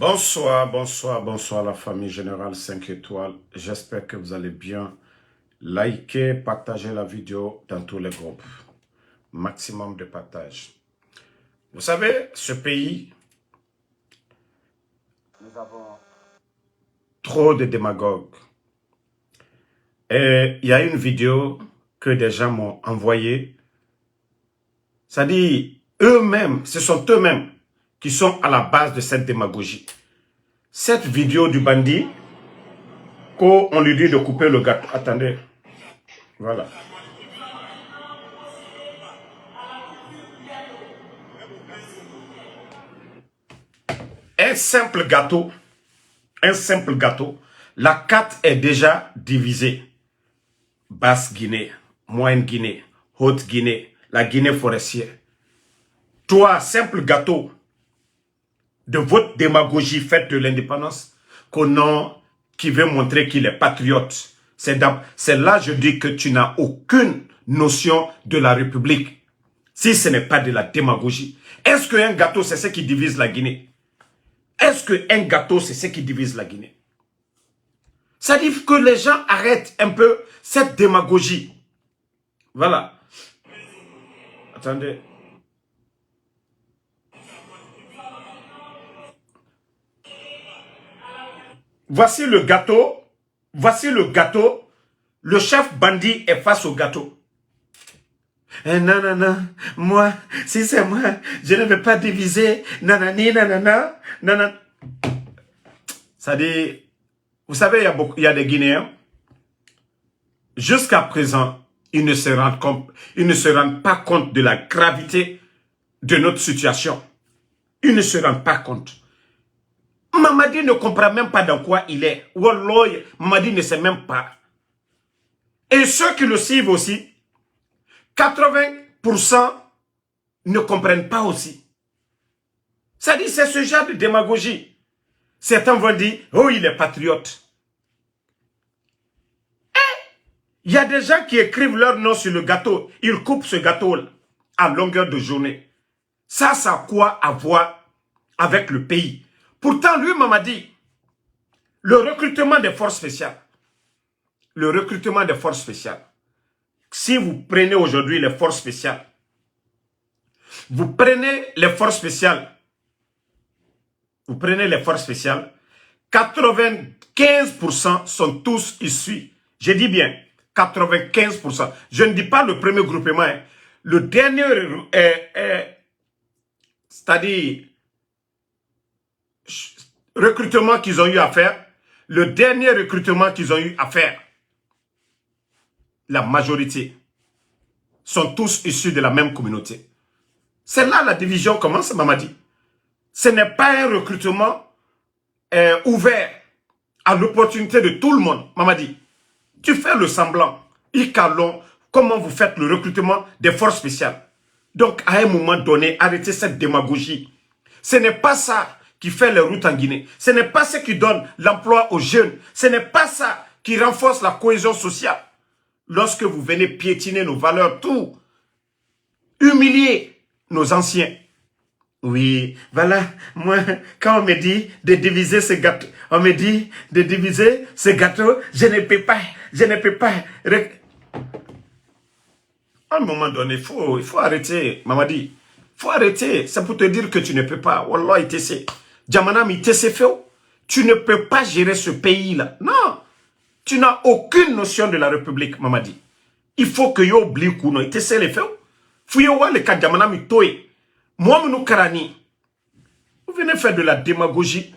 Bonsoir, bonsoir, bonsoir la famille Générale 5 étoiles. J'espère que vous allez bien. Likez, partagez la vidéo dans tous les groupes. Maximum de partage. Vous savez, ce pays, nous avons trop de démagogues. Et il y a une vidéo que des gens m'ont envoyée. Ça dit, eux-mêmes, ce sont eux-mêmes qui sont à la base de cette démagogie. Cette vidéo du bandit, quand on lui dit de couper le gâteau. Attendez. Voilà. Un simple gâteau, la carte est déjà divisée. Basse-Guinée, Moyenne-Guinée, Haute-Guinée, la Guinée forestière. Toi, simple gâteau de votre démagogie faite de l'indépendance, qui veut montrer qu'il est patriote. C'est là je dis que tu n'as aucune notion de la République. Si ce n'est pas de la démagogie. Est-ce qu'un gâteau, c'est ce qui divise la Guinée? Est-ce qu'un gâteau, c'est ce qui divise la Guinée? Ça dit que les gens arrêtent un peu cette démagogie. Voilà. Attendez. Voici le gâteau. Voici le gâteau. Le chef bandit est face au gâteau. Non, non, non. Moi, si c'est moi, je ne vais pas diviser. Nanani, nanana, nanana. Ça dit, vous savez, il y a des Guinéens. Jusqu'à présent, ils ne se rendent pas compte de la gravité de notre situation. Ils ne se rendent pas compte. Mamadi ne comprend même pas dans quoi il est. Wallah, Mamadi ne sait même pas. Et ceux qui le suivent aussi, 80% ne comprennent pas aussi. Ça dit, c'est ce genre de démagogie. Certains vont dire, oh, il est patriote. Il y a des gens qui écrivent leur nom sur le gâteau. Ils coupent ce gâteau à longueur de journée. Ça a quoi à voir avec le pays? Pourtant, lui m'a dit, le recrutement des forces spéciales, si vous prenez aujourd'hui les forces spéciales, 95% sont tous issus. Je dis bien, 95%. Je ne dis pas le premier groupement. Hein. Le dernier, c'est-à-dire, recrutement qu'ils ont eu à faire, la majorité sont tous issus de la même communauté. C'est là la division commence, Mamadi. Ce n'est pas un recrutement ouvert à l'opportunité de tout le monde, Mamadi. Tu fais le semblant. Ikalon, comment vous faites le recrutement des forces spéciales? Donc, à un moment donné, arrêtez cette démagogie. Ce n'est pas ça qui fait les routes en Guinée. Ce n'est pas ce qui donne l'emploi aux jeunes. Ce n'est pas ça qui renforce la cohésion sociale. Lorsque vous venez piétiner nos valeurs, tout, humilier nos anciens. Oui, voilà, moi, quand on me dit de diviser ce gâteau, je ne peux pas. À un moment donné, il faut arrêter, Mamadi. Il faut arrêter, c'est pour te dire que tu ne peux pas. Wallah, il t'essaie. Djamanam, il t'essaie fait. Tu ne peux pas gérer ce pays-là. Non, tu n'as aucune notion de la République, Mamadi. Il faut que yo oublie Kouno, il t'essaie les faits. Fouyo le cas Djamanam, il toye. Moi, nous Karani, vous venez faire de la démagogie,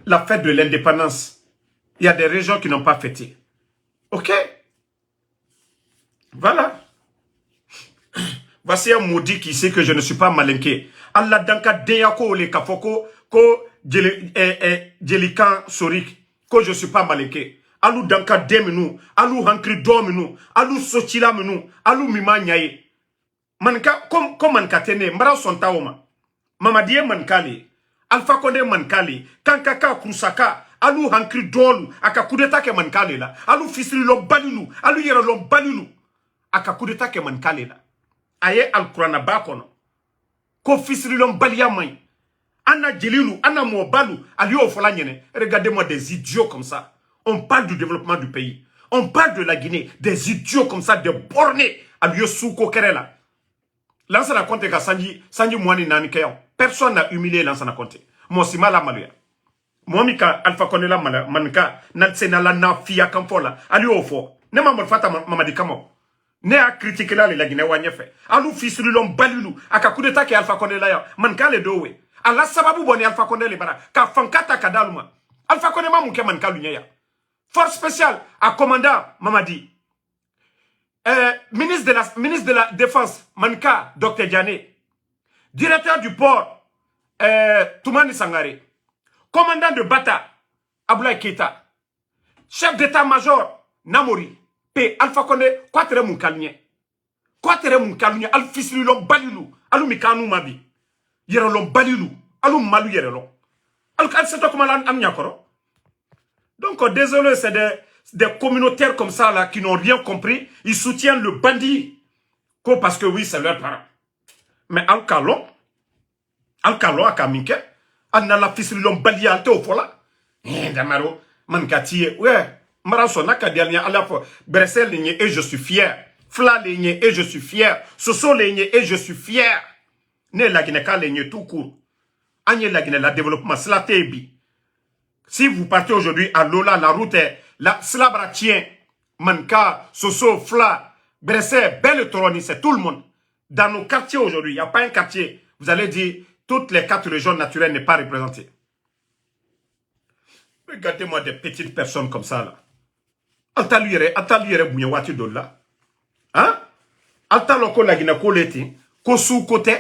la fête de l'indépendance. Il y a des régions qui n'ont pas fêté. Ok? Voilà. Voici un maudit qui sait que je ne suis pas malinqué. Allah danka deyako le kafoko ko djelikan sorik ko je ne suis pas malinqué. Alou danka deminu, alou hankri dominu, alou sochila minu, alou mima nyaye. Manka comme manka tene mbara sontaoma. Mamadie mankali, Alpha Condé mankali, kankaka kusaka, alou hankri dolu, aka kudeta ke mankali la, alou fisri lo balilu, alou yera lo balilu, aka kudeta ke mankali la. Aye al-Qur'ana bakono. Ko fisri lo balia may. Anna Djelilou, Anna Mouabalou, Alio Folanyene. Regardez-moi des idiots comme ça. On parle du développement du pays. On parle de la Guinée. Des idiots comme ça, des bornés. Alio Souko Kerela. Lansana Conte ka Sanji Mouani Nanikeyo. Personne n'a humilié Lansana Conte. Moi, c'est mal à Maluya. Moi, Mika, Alpha Konela Manka, Natsenala na Fia Kamfola. Alio Ofo. Ne m'a fata Mamadi Kamo. Ne a critiqué là la Guinée Wanyefe. Alou fils de l'homme balulou. Aka coup d'état qui Alpha Konela ya. Manka le dowe. Allah sababu boni Alpha Konela le bara. Ka fankata kadaluma. Alpha Konela mouke manka lunya. Force spéciale à commandant Mamadi. Ministre de la Défense, Manka, Dr. Diané. Directeur du port, Toumani Sangare. Commandant de Bata, Abdoulaye Keita. Chef d'état-major, Namori. P. Alpha Condé, quoi tere moun kalnye? Quoi tere moun kalnye? Al fisli lom balilou. Alou mikanu mabi. Yere lom balilou. Alou malou yere lom. Al seto comme am nyakoro. Donc, désolé, c'est des communautaires comme ça, là, qui n'ont rien compris. Ils soutiennent le bandit. Parce que oui, c'est leur parent. Mais Al-Kalon, à Kaminke, Al-Nala Fisrilon Bali Alte au Fola. Damaro, Mankati, ouais, Marasona Kadialien, à la fois, Bressel ligné et je suis fier. Fla ligné et je suis fier. Soso ligné et je suis fier. Ne la Guinée-Ka ligné tout court. Agne la Guinée, la développement, c'est la Tébi. Si vous partez aujourd'hui à Lola, la route est la Slabratien, Manka, Soso, Fla, Bressé, Belle Toroni, c'est tout le monde. Dans nos quartiers aujourd'hui, il n'y a pas un quartier, vous allez dire, toutes les 4 régions naturelles n'est pas représentées. Regardez-moi des petites personnes comme ça, là. Altaluere Bouyawati Dolla. Hein? Altaloko la Guinée Koleti, Kosu Kote.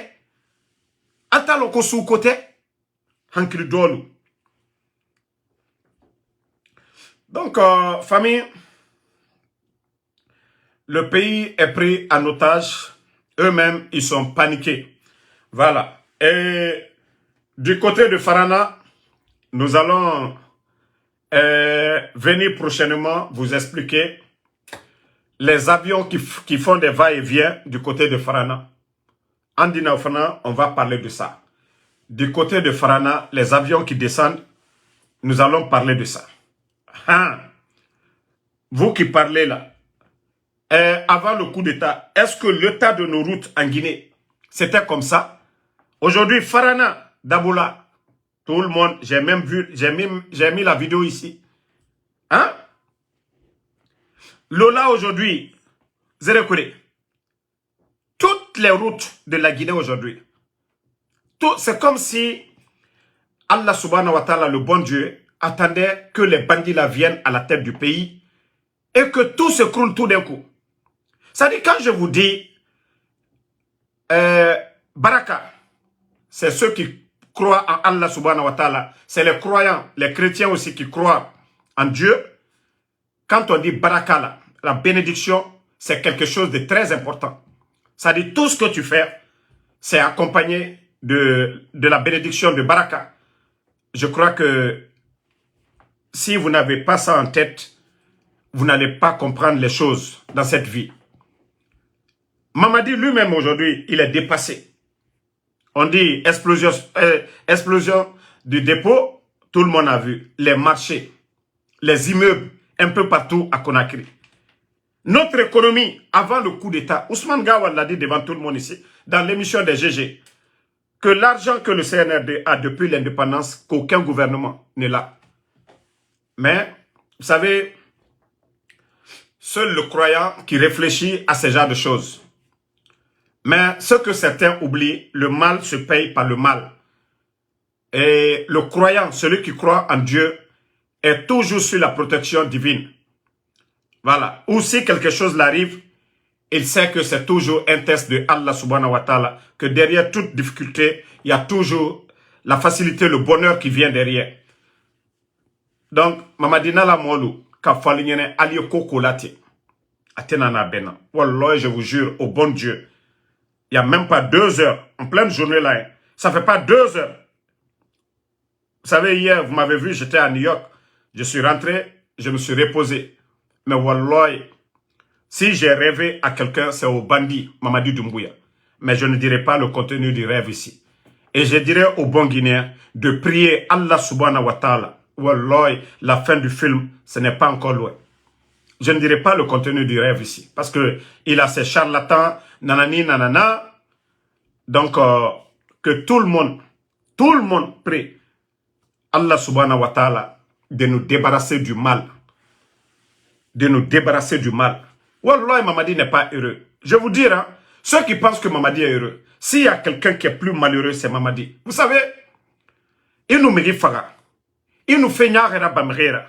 Altaloko Sou Kote. Hankri Dolu. Donc, famille, le pays est pris en otage. Eux-mêmes, ils sont paniqués. Voilà. Et du côté de Farana, nous allons venir prochainement vous expliquer les avions qui font des va-et-vient du côté de Farana. En dînant Farana, on va parler de ça. Du côté de Farana, les avions qui descendent, nous allons parler de ça. Hein? Vous qui parlez là, avant le coup d'État, est-ce que l'état de nos routes en Guinée, c'était comme ça? Aujourd'hui, Farana, Daboula, tout le monde, j'ai même vu, j'ai mis la vidéo ici. Hein? Lola aujourd'hui, Zérekure, toutes les routes de la Guinée aujourd'hui, c'est comme si Allah subhanahu wa ta'ala, le bon Dieu, attendait que les bandits là viennent à la tête du pays et que tout se croule tout d'un coup. Ça dit, quand je vous dis Baraka, c'est ceux qui croient en Allah subhanahu wa ta'ala, c'est les croyants, les chrétiens aussi qui croient en Dieu. Quand on dit Baraka là, la bénédiction, c'est quelque chose de très important. Ça dit, tout ce que tu fais, c'est accompagné de la bénédiction de Baraka. Je crois que si vous n'avez pas ça en tête, vous n'allez pas comprendre les choses dans cette vie. Mamadi lui-même aujourd'hui, il est dépassé. On dit explosion du dépôt, tout le monde a vu. Les marchés, les immeubles, un peu partout à Conakry. Notre économie, avant le coup d'État, Ousmane Gawal l'a dit devant tout le monde ici, dans l'émission des GG, que l'argent que le CNRD a depuis l'indépendance, qu'aucun gouvernement n'est là. Mais, vous savez, seul le croyant qui réfléchit à ce genre de choses. Mais ce que certains oublient, le mal se paye par le mal. Et le croyant, celui qui croit en Dieu, est toujours sur la protection divine. Voilà. Ou si quelque chose l'arrive, il sait que c'est toujours un test de Allah subhanahu wa ta'ala, que derrière toute difficulté, il y a toujours la facilité, le bonheur qui vient derrière. Donc, Mamadina la Molu, Kafalinyene Ali Koko Lati, Atenana Bena. Wallah, je vous jure, au bon Dieu, il n'y a même pas 2 heures, en pleine journée là, hein, ça fait pas 2 heures. Vous savez, hier, vous m'avez vu, j'étais à New York, je suis rentré, je me suis reposé. Mais Wallah, si j'ai rêvé à quelqu'un, c'est au bandit, Mamadi Doumbouya. Mais je ne dirai pas le contenu du rêve ici. Et je dirais aux bons Guinéens de prier Allah subhanahu wa ta'ala. Wallahi, la fin du film, ce n'est pas encore loin. Je ne dirai pas le contenu du rêve ici. Parce que il a ces charlatans, nanani, nanana. Donc, que tout le monde prie Allah subhanahu wa ta'ala de nous débarrasser du mal. De nous débarrasser du mal. Wallahi, Mamadi n'est pas heureux. Je vous dis, hein, ceux qui pensent que Mamadi est heureux, s'il y a quelqu'un qui est plus malheureux, c'est Mamadi. Vous savez, il nous mérite fara. Il nous fait nyara bamrera.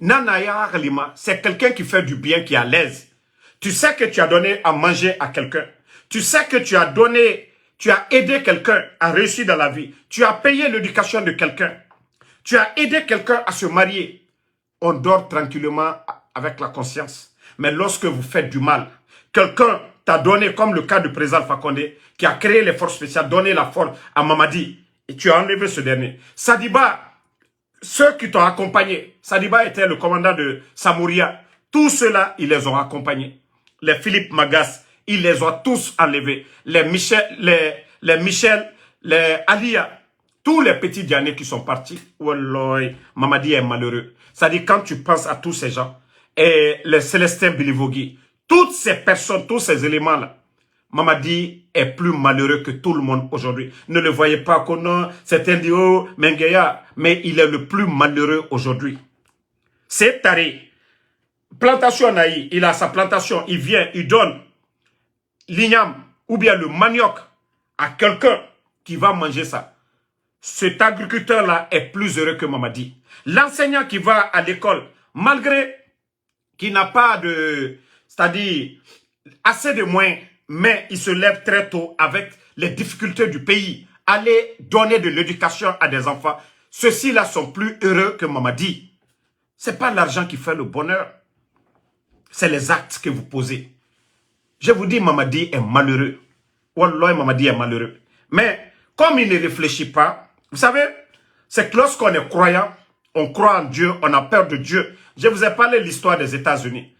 Nana lima, c'est quelqu'un qui fait du bien, qui est à l'aise. Tu sais que tu as donné à manger à quelqu'un. Tu sais que tu as aidé quelqu'un à réussir dans la vie. Tu as payé l'éducation de quelqu'un. Tu as aidé quelqu'un à se marier. On dort tranquillement avec la conscience. Mais lorsque vous faites du mal, quelqu'un t'a donné, comme le cas du président Fakonde, qui a créé les forces spéciales, donné la force à Mamadi, et tu as enlevé ce dernier. Sadiba, ceux qui t'ont accompagné, Sadiba était le commandant de Samouria, tous ceux-là, ils les ont accompagnés. Les Philippe Magas, ils les ont tous enlevés. Les Michel, les Alia, tous les petits Dianés qui sont partis. Wallah, Mamadi est malheureux. C'est-à-dire, quand tu penses à tous ces gens, et les Célestin Bilivogui, toutes ces personnes, tous ces éléments-là, Mamadi est plus malheureux que tout le monde aujourd'hui. Ne le voyez pas qu'on a, c'est un dio, Mengeya, mais il est le plus malheureux aujourd'hui. C'est taré. Plantation naï, il a sa plantation, il vient, il donne l'igname ou bien le manioc à quelqu'un qui va manger ça. Cet agriculteur-là est plus heureux que Mamadi. L'enseignant qui va à l'école, malgré qu'il n'a pas de, c'est-à-dire assez de moyens, mais il se lève très tôt avec les difficultés du pays, aller donner de l'éducation à des enfants. Ceux-ci-là sont plus heureux que Mamadi. Ce n'est pas l'argent qui fait le bonheur. C'est les actes que vous posez. Je vous dis, Mamadi est malheureux. Wallah, Mamadi est malheureux. Mais comme il ne réfléchit pas, vous savez, c'est que lorsqu'on est croyant, on croit en Dieu, on a peur de Dieu. Je vous ai parlé de l'histoire des États-Unis.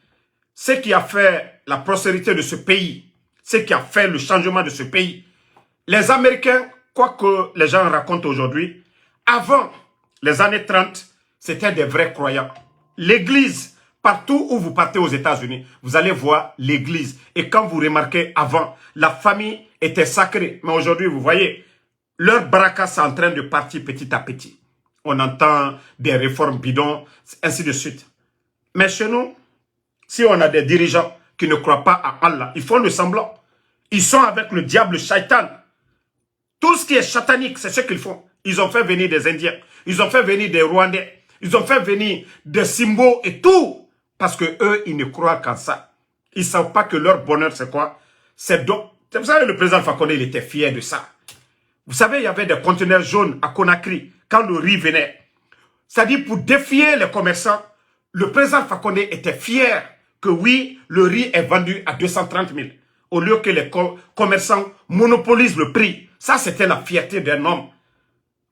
Ce qui a fait la prospérité de ce pays, ce qui a fait le changement de ce pays. Les Américains, quoi que les gens racontent aujourd'hui, avant les années 30, c'était des vrais croyants. L'église, partout où vous partez aux États-Unis, vous allez voir l'église. Et quand vous remarquez, avant, la famille était sacrée. Mais aujourd'hui, vous voyez, leur baraka est en train de partir petit à petit. On entend des réformes bidons, ainsi de suite. Mais chez nous, si on a des dirigeants qui ne croient pas à Allah, ils font le semblant. Ils sont avec le diable, le shaitan. Tout ce qui est satanique, c'est ce qu'ils font. Ils ont fait venir des Indiens. Ils ont fait venir des Rwandais. Ils ont fait venir des Simbo et tout. Parce que eux, ils ne croient qu'en ça. Ils ne savent pas que leur bonheur, c'est quoi? C'est donc. Vous savez, le président Fakonde, il était fier de ça. Vous savez, il y avait des conteneurs jaunes à Conakry quand le riz venait. C'est-à-dire, pour défier les commerçants, le président Fakonde était fier que oui, le riz est vendu à 230 000. Au lieu que les commerçants monopolisent le prix. Ça, c'était la fierté d'un homme.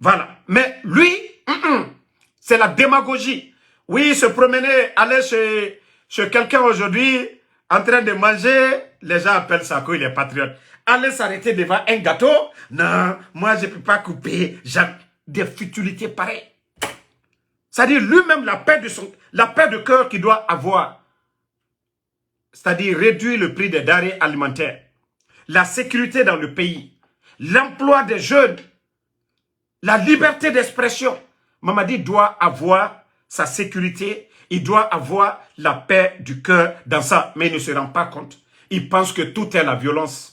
Voilà. Mais lui, c'est la démagogie. Oui, se promener, aller chez quelqu'un aujourd'hui, en train de manger, les gens appellent ça qu'il est patriote. Aller s'arrêter devant un gâteau, non, moi je ne peux pas couper. Des futilités pareilles. C'est-à-dire lui-même, la paix de cœur qu'il doit avoir. C'est-à-dire réduire le prix des denrées alimentaires. La sécurité dans le pays. L'emploi des jeunes. La liberté d'expression. Mamadi doit avoir sa sécurité. Il doit avoir la paix du cœur dans ça. Mais il ne se rend pas compte. Il pense que tout est la violence.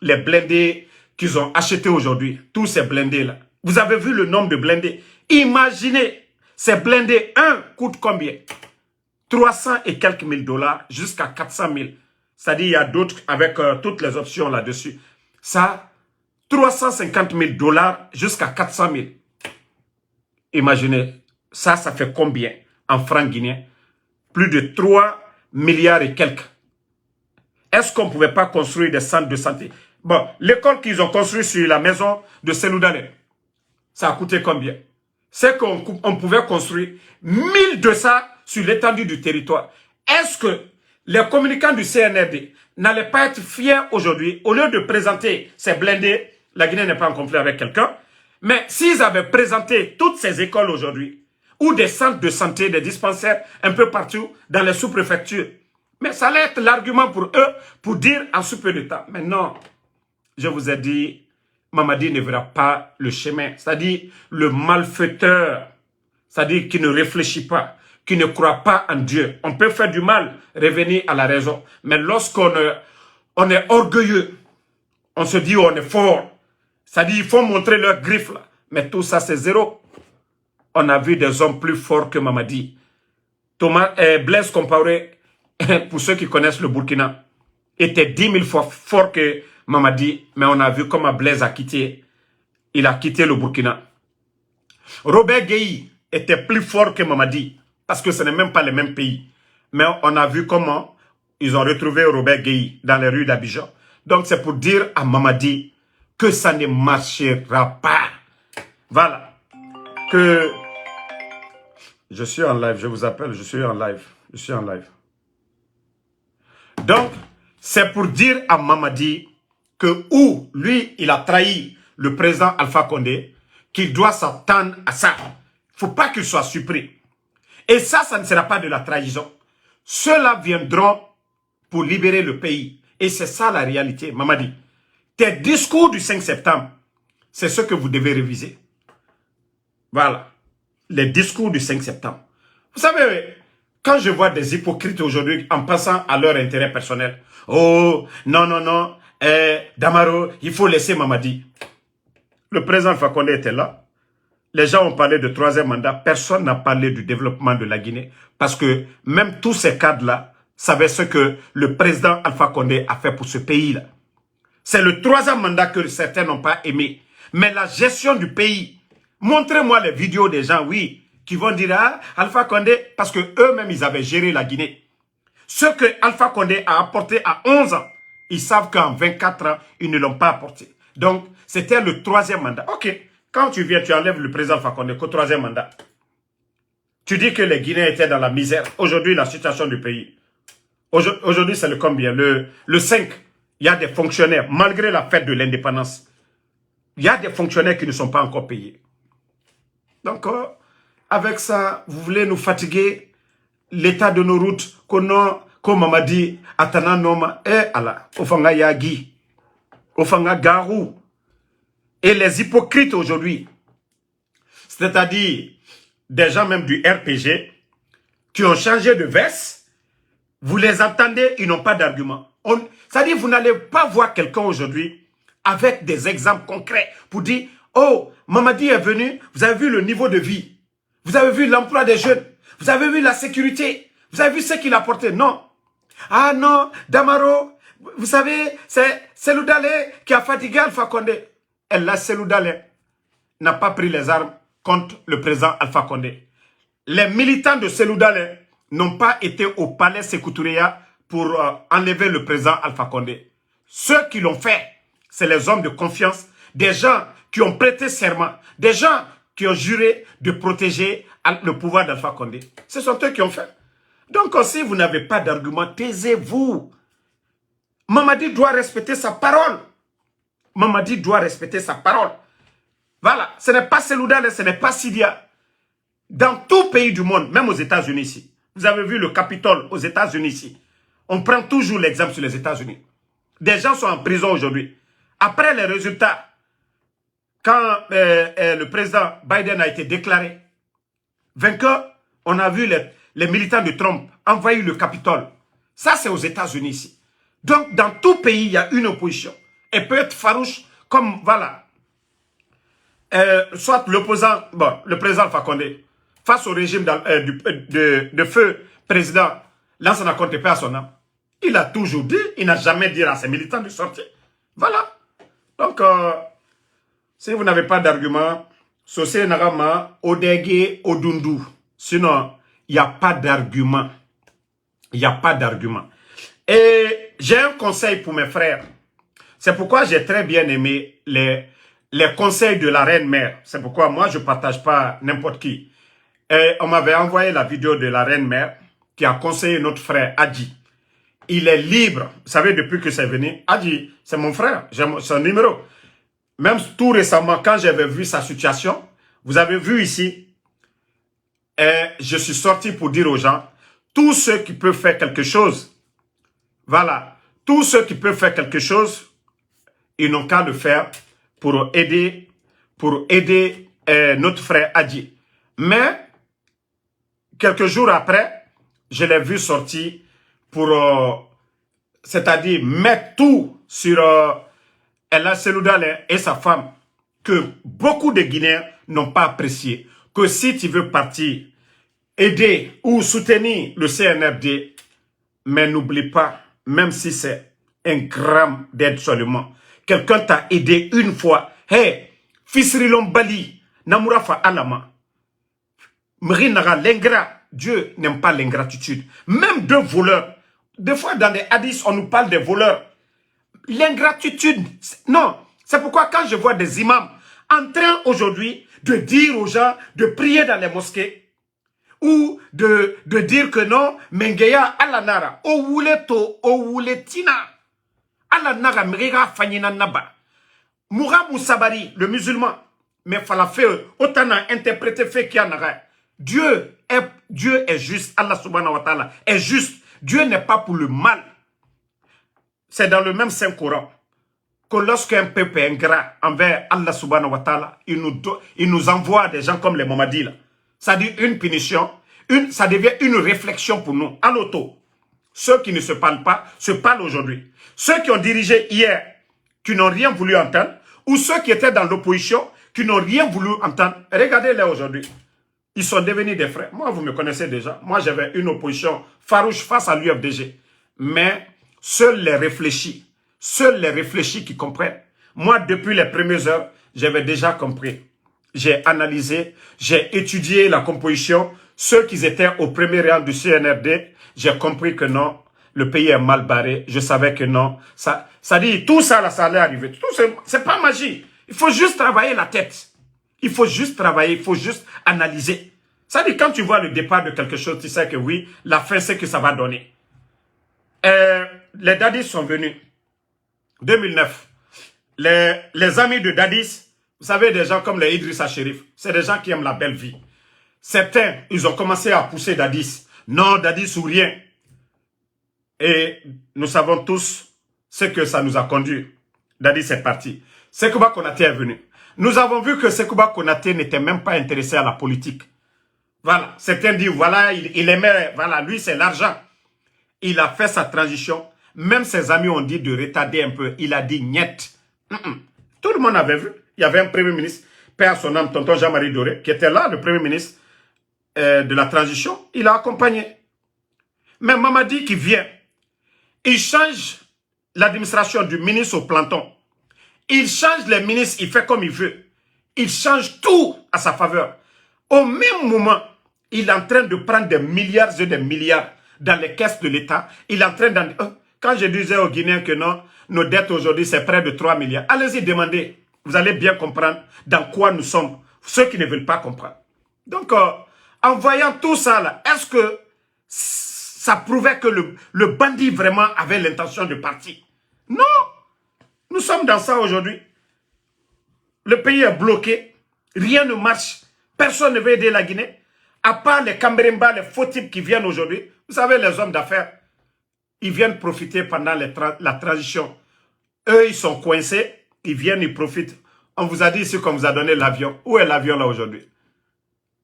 Les blindés qu'ils ont achetés aujourd'hui. Tous ces blindés-là. Vous avez vu le nombre de blindés. Imaginez, ces blindés, un coûte combien? 300 et quelques mille dollars jusqu'à 400 000. C'est-à-dire, il y a d'autres avec toutes les options là-dessus. Ça, 350 000 dollars jusqu'à 400 000. Imaginez, ça fait combien en francs guinéens? Plus de 3 milliards et quelques. Est-ce qu'on ne pouvait pas construire des centres de santé? Bon, l'école qu'ils ont construite sur la maison de Seloudane, ça a coûté combien? C'est qu'on pouvait construire 1200 sur l'étendue du territoire. Est-ce que les communicants du CNRD n'allaient pas être fiers aujourd'hui, au lieu de présenter ces blindés, La Guinée n'est pas en conflit avec quelqu'un. Mais s'ils avaient présenté toutes ces écoles aujourd'hui, ou des centres de santé, des dispensaires un peu partout dans les sous-préfectures, mais ça allait être l'argument pour eux pour dire en sous peu de temps. Mais non, je vous ai dit, Mamadi ne verra pas le chemin. C'est-à-dire le malfaiteur, c'est-à-dire qui ne réfléchit pas, qui ne croit pas en Dieu. On peut faire du mal, revenir à la raison. Mais lorsqu'on on est orgueilleux, on se dit on est fort, c'est-à-dire il faut montrer leurs griffes là. Mais tout ça c'est zéro. On a vu des hommes plus forts que Mamadi. Blaise Compaoré, pour ceux qui connaissent le Burkina, était 10 000 fois fort que Mamadi, mais on a vu comment Blaise a quitté. Il a quitté le Burkina. Robert Gueye était plus fort que Mamadi, parce que ce n'est même pas les mêmes pays. Mais on a vu comment ils ont retrouvé Robert Gueye dans les rues d'Abidjan. Donc c'est pour dire à Mamadi que ça ne marchera pas. Voilà. Que je suis en live, je vous appelle, je suis en live. Je suis en live. Donc, c'est pour dire à Mamadi que lui, il a trahi le président Alpha Condé, qu'il doit s'attendre à ça. Il ne faut pas qu'il soit surpris. Et ça ne sera pas de la trahison. Ceux-là viendront pour libérer le pays. Et c'est ça la réalité, Mamadi. Tes discours du 5 septembre, c'est ce que vous devez réviser. Voilà. Les discours du 5 septembre. Vous savez, quand je vois des hypocrites aujourd'hui en passant à leur intérêt personnel, oh, non, non, non, Damaro, il faut laisser Mamadi. Le président Alpha Condé était là. Les gens ont parlé de troisième mandat. Personne n'a parlé du développement de la Guinée. Parce que même tous ces cadres-là savaient ce que le président Alpha Condé a fait pour ce pays-là. C'est le troisième mandat que certains n'ont pas aimé. Mais la gestion du pays, montrez-moi les vidéos des gens, oui, qui vont dire, ah, Alpha Condé, parce que eux-mêmes, ils avaient géré la Guinée. Ce que Alpha Condé a apporté à 11 ans, ils savent qu'en 24 ans, ils ne l'ont pas apporté. Donc, c'était le troisième mandat. Ok, quand tu viens, tu enlèves le président Alpha Condé qu'au troisième mandat. Tu dis que les Guinéens étaient dans la misère. Aujourd'hui, la situation du pays. Aujourd'hui, c'est le combien? Le 5. Il y a des fonctionnaires, malgré la fête de l'indépendance. Il y a des fonctionnaires qui ne sont pas encore payés. Donc, avec ça, vous voulez nous fatiguer l'état de nos routes, comme Mamadi, Atana Noma, Allah, Ofanga Yagi, Ofanga Garou. Et les hypocrites aujourd'hui, c'est-à-dire des gens même du RPG, qui ont changé de veste, vous les entendez, ils n'ont pas d'argument. C'est-à-dire, vous n'allez pas voir quelqu'un aujourd'hui avec des exemples concrets pour dire, oh, Mamadi est venu, vous avez vu le niveau de vie, vous avez vu l'emploi des jeunes, vous avez vu la sécurité, vous avez vu ce qu'il a apporté. Non. Ah non, Damaro, vous savez, c'est Cellou Dalein qui a fatigué Alpha Condé. Et là, Cellou Dalein n'a pas pris les armes contre le président Alpha Condé. Les militants de Cellou Dalein n'ont pas été au palais Sékou Touréa pour enlever le président Alpha Condé. Ceux qui l'ont fait, c'est les hommes de confiance, des gens qui ont prêté serment, des gens qui ont juré de protéger le pouvoir d'Alpha Condé. Ce sont eux qui ont fait. Donc, si vous n'avez pas d'argument, taisez-vous. Mamadi doit respecter sa parole. Mamadi doit respecter sa parole. Voilà, ce n'est pas Cellou Dalein, ce n'est pas Sidia. Dans tout pays du monde, même aux États-Unis ici, vous avez vu le Capitole aux États-Unis ici. On prend toujours l'exemple sur les États-Unis. Des gens sont en prison aujourd'hui. Après les résultats, quand le président Biden a été déclaré vainqueur, on a vu les militants de Trump envahir le Capitole. Ça, c'est aux États-Unis ici. Donc, dans tout pays, il y a une opposition. Elle peut être farouche, comme, voilà, soit l'opposant, bon, le président Alpha Condé, face au régime de feu président Lansana Conté à son âme. Il a toujours dit, il n'a jamais dit à ses militants de sortir. Voilà. Donc, si vous n'avez pas d'argument, Sosé Narama, Odege, Odundu. Sinon, il n'y a pas d'argument. Il n'y a pas d'argument. Et j'ai un conseil pour mes frères. C'est pourquoi j'ai très bien aimé les conseils de la reine mère. C'est pourquoi moi, je ne partage pas n'importe qui. Et on m'avait envoyé la vidéo de la reine mère qui a conseillé notre frère Adji. Il est libre. Vous savez, depuis que c'est venu, Adji, c'est mon frère. J'ai son numéro. Même tout récemment, quand j'avais vu sa situation, vous avez vu ici, je suis sorti pour dire aux gens, tous ceux qui peuvent faire quelque chose, voilà, tous ceux qui peuvent faire quelque chose, ils n'ont qu'à le faire pour aider notre frère Adji. Mais, quelques jours après, je l'ai vu sortir pour, c'est-à-dire mettre tout sur Ella Seloudalé et sa femme, que beaucoup de Guinéens n'ont pas apprécié. Que si tu veux partir, aider ou soutenir le CNRD, mais n'oublie pas, même si c'est un gramme d'aide seulement, quelqu'un t'a aidé une fois, hey, Fisrilon Bali, Namurafa Alama, Mrinaga, l'ingrat, Dieu n'aime pas l'ingratitude. Même deux voleurs, des fois dans les hadiths, on nous parle des voleurs. L'ingratitude, non. C'est pourquoi quand je vois des imams en train aujourd'hui de dire aux gens de prier dans les mosquées ou de dire que non, Mengeya Alanara, Owuleto, Owuletina, Alanara, Mriga Fanyina Naba, Moura Moussabari, le musulman, mais Falafel, autant a interprété fait qu'il y en a. Dieu est juste, Allah subhanahu wa ta'ala est juste. Dieu n'est pas pour le mal. C'est dans le même Saint-Coran que lorsqu'un peuple est ingrat envers Allah subhanahu wa ta'ala, il nous envoie des gens comme les Mohamadis. Ça dit une punition, ça devient une réflexion pour nous, à l'auto. Ceux qui ne se parlent pas, se parlent aujourd'hui. Ceux qui ont dirigé hier, qui n'ont rien voulu entendre, ou ceux qui étaient dans l'opposition, qui n'ont rien voulu entendre, regardez-les aujourd'hui. Ils sont devenus des frères. Moi, vous me connaissez déjà. Moi, j'avais une opposition farouche face à l'UFDG. Mais seuls les réfléchis qui comprennent. Moi, depuis les premières heures, j'avais déjà compris. J'ai analysé, j'ai étudié la composition. Ceux qui étaient au premier rang du CNRD, j'ai compris que non, le pays est mal barré. Je savais que non. Ça dit, tout ça, là, ça allait arriver. C'est pas magie. Il faut juste travailler la tête. Il faut juste travailler, il faut juste analyser. Ça dit, quand tu vois le départ de quelque chose, tu sais que oui, la fin, c'est que ça va donner. Les Dadis sont venus. 2009. Les amis de Dadis, vous savez, des gens comme les Idrissa Chérif, c'est des gens qui aiment la belle vie. Certains, ils ont commencé à pousser Dadis. Non, Dadis ou rien. Et nous savons tous ce que ça nous a conduit. Dadis est parti. Sekouba Konaté est venu. Nous avons vu que Sekouba Konaté n'était même pas intéressé à la politique. Voilà. Certains disent, voilà, il aimait, voilà, lui c'est l'argent. Il a fait sa transition. Même ses amis ont dit de retarder un peu. Il a dit niet. Tout le monde avait vu. Il y avait un premier ministre, père son âme, tonton Jean-Marie Doré, qui était là, le premier ministre de la transition. Il a accompagné. Mais Mamadi qui vient, il change l'administration du ministre au planton. Il change les ministres, il fait comme il veut. Il change tout à sa faveur. Au même moment, il est en train de prendre des milliards et des milliards dans les caisses de l'État. Il est en train d'en... Quand je disais aux Guinéens que non, nos dettes aujourd'hui, c'est près de 3 milliards. Allez-y, demandez. Vous allez bien comprendre dans quoi nous sommes. Ceux qui ne veulent pas comprendre. Donc, en voyant tout ça, là, est-ce que ça prouvait que le bandit vraiment avait l'intention de partir? Non. Nous sommes dans ça aujourd'hui. Le pays est bloqué. Rien ne marche. Personne ne veut aider la Guinée. À part les Cambéremba, les faux types qui viennent aujourd'hui. Vous savez, les hommes d'affaires, ils viennent profiter pendant la transition. Eux, ils sont coincés. Ils viennent, ils profitent. On vous a dit ici qu'on vous a donné l'avion. Où est l'avion là aujourd'hui?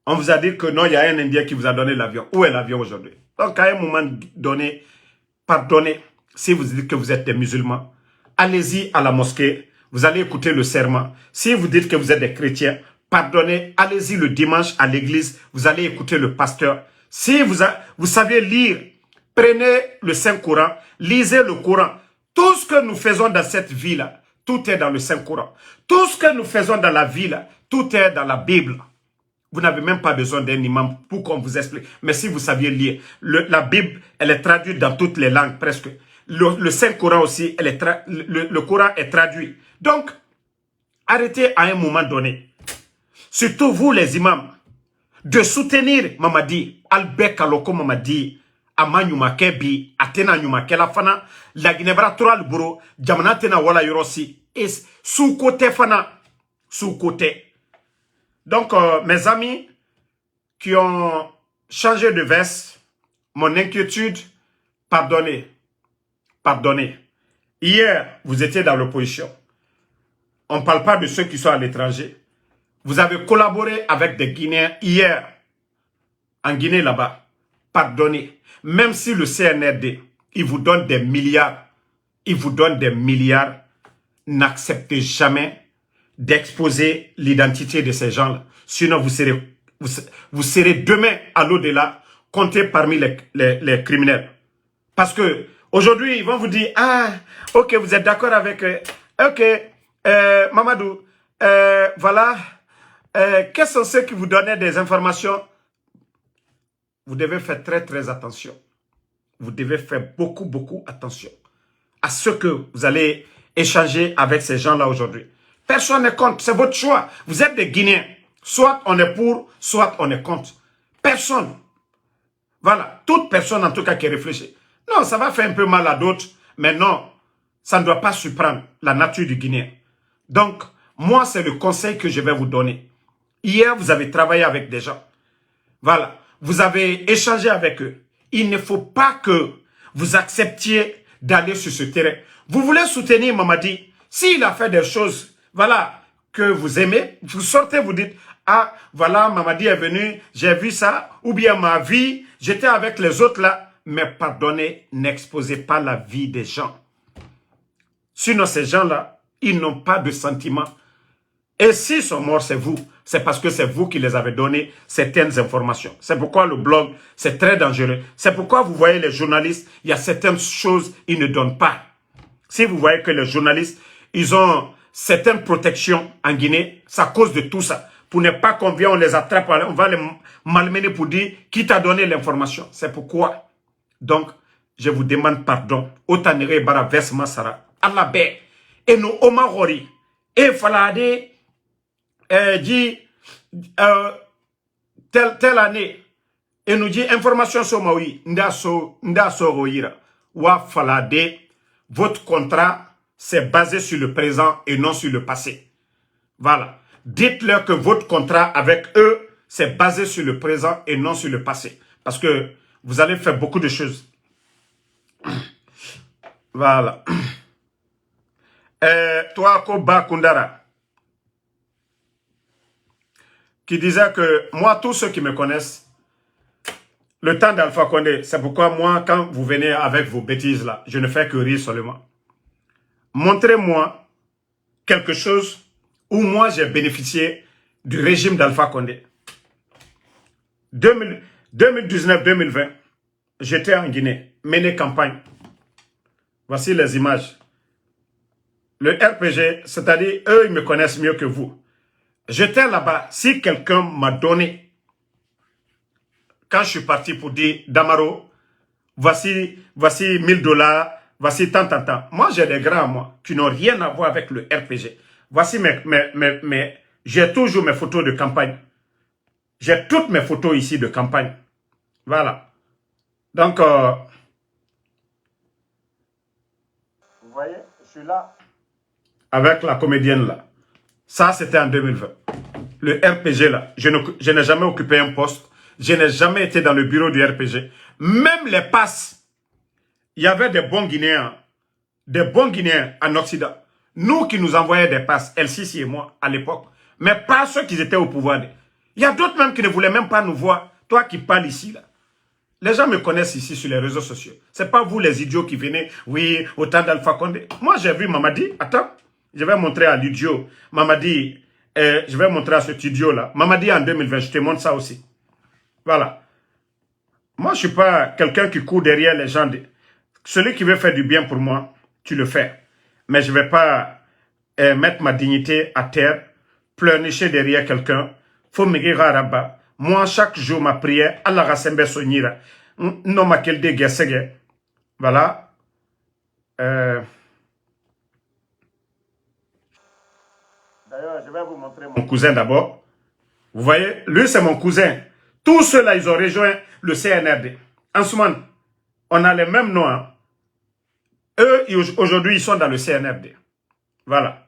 On vous a dit que non, il y a un Indien qui vous a donné l'avion. Où est l'avion aujourd'hui? Donc, à un moment donné, pardonnez, si vous dites que vous êtes des musulmans, allez-y à la mosquée. Vous allez écouter le serment. Si vous dites que vous êtes des chrétiens, pardonnez, allez-y le dimanche à l'église. Vous allez écouter le pasteur. Si vous savez lire, prenez le Saint-Coran, lisez le Coran. Tout ce que nous faisons dans cette vie-là, tout est dans le Saint-Coran. Tout ce que nous faisons dans la vie-là, tout est dans la Bible. Vous n'avez même pas besoin d'un imam pour qu'on vous explique. Mais si vous saviez lire, la Bible, elle est traduite dans toutes les langues presque. Le Saint-Coran aussi, le Coran est traduit. Donc, arrêtez à un moment donné. Surtout vous les imams, de soutenir Mamadi, Albert Kaloko Mamadi, Amanyuma Kebi, Atena Nyuma Kelafana, la Guinebra Toral Buro, Jamana Tena Wala Yorosi. Et sous-côté Fana. Sous-côté. Donc, mes amis qui ont changé de veste, mon inquiétude, pardonnez. Pardonnez. Hier, vous étiez dans l'opposition. On ne parle pas de ceux qui sont à l'étranger. Vous avez collaboré avec des Guinéens hier, en Guinée là-bas. Pardonnez. Même si le CNRD, il vous donne des milliards, n'acceptez jamais d'exposer l'identité de ces gens-là. Sinon, vous serez demain à l'au-delà, compté parmi les criminels. Parce que aujourd'hui, ils vont vous dire, ah, ok, vous êtes d'accord avec, ok, Mamadou, voilà, quels sont ceux qui vous donnaient des informations? Vous devez faire très, très attention. Vous devez faire beaucoup, beaucoup attention à ce que vous allez échanger avec ces gens-là aujourd'hui. Personne n'est contre, c'est votre choix. Vous êtes des Guinéens. Soit on est pour, soit on est contre. Personne. Voilà, toute personne en tout cas qui réfléchit. Non, ça va faire un peu mal à d'autres, mais non, ça ne doit pas surprendre la nature du Guinéen. Donc, moi, c'est le conseil que je vais vous donner. Hier, vous avez travaillé avec des gens. Voilà, vous avez échangé avec eux. Il ne faut pas que vous acceptiez d'aller sur ce terrain. Vous voulez soutenir Mamadi. S'il a fait des choses, voilà, que vous aimez, vous sortez, vous dites, ah, voilà, Mamadi est venu, j'ai vu ça, ou bien ma vie, j'étais avec les autres là. Mais pardonnez, n'exposez pas la vie des gens. Sinon, ces gens-là, ils n'ont pas de sentiments. Et s'ils sont morts, c'est vous. C'est parce que c'est vous qui les avez donné certaines informations. C'est pourquoi le blog, c'est très dangereux. C'est pourquoi vous voyez les journalistes, il y a certaines choses qu'ils ne donnent pas. Si vous voyez que les journalistes, ils ont certaines protections en Guinée, c'est à cause de tout ça. Pour ne pas qu'on vienne, on les attrape, on va les malmener pour dire qui t'a donné l'information. C'est pourquoi. Donc, je vous demande pardon. Otanere bara versement sara. Allah be. Et nous, Omarori. Et falade. Dit. Telle année. Et nous dit information sur Maui. Ndaso roira. Wa falade. Votre contrat, c'est basé sur le présent et non sur le passé. Voilà. Dites-leur que votre contrat avec eux, c'est basé sur le présent et non sur le passé. Parce que vous allez faire beaucoup de choses. Voilà. Toi, Koba Kundara, qui disait que moi, tous ceux qui me connaissent, le temps d'Alpha Condé, c'est pourquoi moi, quand vous venez avec vos bêtises là, je ne fais que rire seulement. Montrez-moi quelque chose où moi j'ai bénéficié du régime d'Alpha Condé. 2019-2020, j'étais en Guinée, mené campagne. Voici les images. Le RPG, c'est-à-dire, eux, ils me connaissent mieux que vous. J'étais là-bas. Si quelqu'un m'a donné, quand je suis parti pour dire, Damaro, voici $1000, voici tant. Moi, j'ai des grands, moi, qui n'ont rien à voir avec le RPG. Voici j'ai toujours mes photos de campagne. J'ai toutes mes photos ici de campagne. Voilà. Donc, vous voyez, je suis là. Avec la comédienne là. Ça, c'était en 2020. Le RPG là, je n'ai jamais occupé un poste. Je n'ai jamais été dans le bureau du RPG. Même les passes, il y avait des bons Guinéens en Occident. Nous qui nous envoyaient des passes, El-Sisi et moi, à l'époque. Mais pas ceux qui étaient au pouvoir. Il y a d'autres même qui ne voulaient même pas nous voir. Toi qui parles ici là. Les gens me connaissent ici sur les réseaux sociaux. Ce n'est pas vous les idiots qui venez, oui, au temps d'Alpha Condé. Moi j'ai vu Mamadi, attends, je vais montrer à l'idiot. Mamadi, je vais montrer à cet idiot là. Mamadi en 2020, je te montre ça aussi. Voilà. Moi je ne suis pas quelqu'un qui court derrière les gens. Celui qui veut faire du bien pour moi, tu le fais. Mais je ne vais pas mettre ma dignité à terre, pleurnicher derrière quelqu'un. Faut me dire à moi, chaque jour, ma prière, Allah rassemble sonira. Non, ma quel de voilà. D'ailleurs, je vais vous montrer mon cousin d'abord. Vous voyez, lui, c'est mon cousin. Tous ceux-là, ils ont rejoint le CNRD. En ce moment, on a les mêmes noms. Hein. Eux, aujourd'hui, ils sont dans le CNRD. Voilà.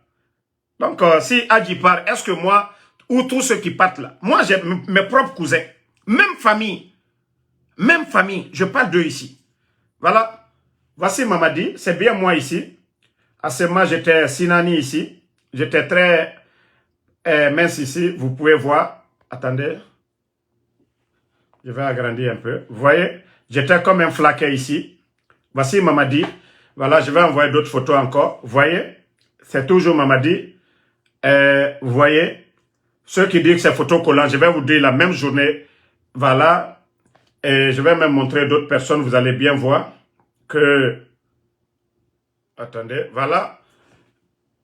Donc, si Adji part, est-ce que moi, ou tous ceux qui partent là, moi j'ai mes propres cousins, même famille, je parle d'eux ici. Voilà. Voici Mamadi, c'est bien moi ici. À ce moment, j'étais Sinani ici. J'étais très mince ici, vous pouvez voir. Attendez. Je vais agrandir un peu. Vous voyez, j'étais comme un flaquet ici. Voici Mamadi. Voilà, je vais envoyer d'autres photos encore. Vous voyez, c'est toujours Mamadi. Vous voyez, ceux qui disent que c'est photo collant, je vais vous dire la même journée. Voilà. Et je vais même montrer d'autres personnes. Vous allez bien voir que... Attendez, voilà.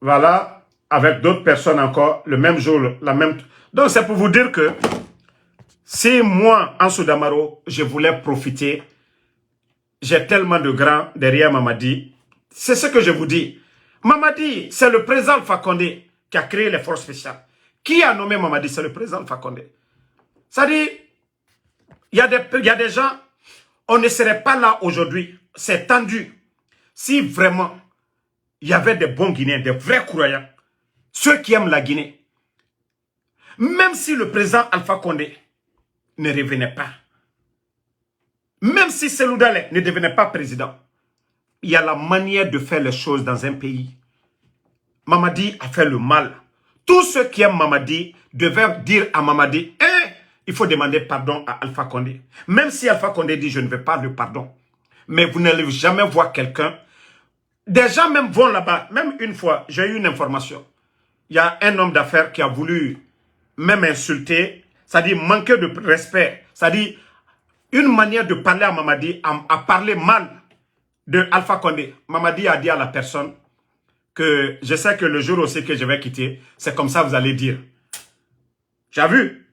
Voilà. Avec d'autres personnes encore, le même jour, la même... Donc, c'est pour vous dire que si moi, Ansou Damaro, je voulais profiter, j'ai tellement de grands derrière Mamadi. C'est ce que je vous dis. Mamadi, c'est le président Alpha Condé qui a créé les forces spéciales. Qui a nommé Mamadi? C'est le président Alpha Condé. Ça dit, il y a des gens, on ne serait pas là aujourd'hui. C'est tendu. Si vraiment, il y avait des bons Guinéens, des vrais croyants, ceux qui aiment la Guinée, même si le président Alpha Condé ne revenait pas, même si Cellou Dalein ne devenait pas président, il y a la manière de faire les choses dans un pays. Mamadi a fait le mal. Tous ceux qui aiment Mamadi devaient dire à Mamadi, il faut demander pardon à Alpha Condé. Même si Alpha Condé dit, je ne veux pas le pardon. Mais vous n'allez jamais voir quelqu'un. Des gens même vont là-bas. Même une fois, j'ai eu une information. Il y a un homme d'affaires qui a voulu même insulter, c'est-à-dire manquer de respect, c'est-à-dire une manière de parler à Mamadi, à parler mal de Alpha Condé. Mamadi a dit à la personne que je sais que le jour aussi que je vais quitter, c'est comme ça vous allez dire. Tu as vu?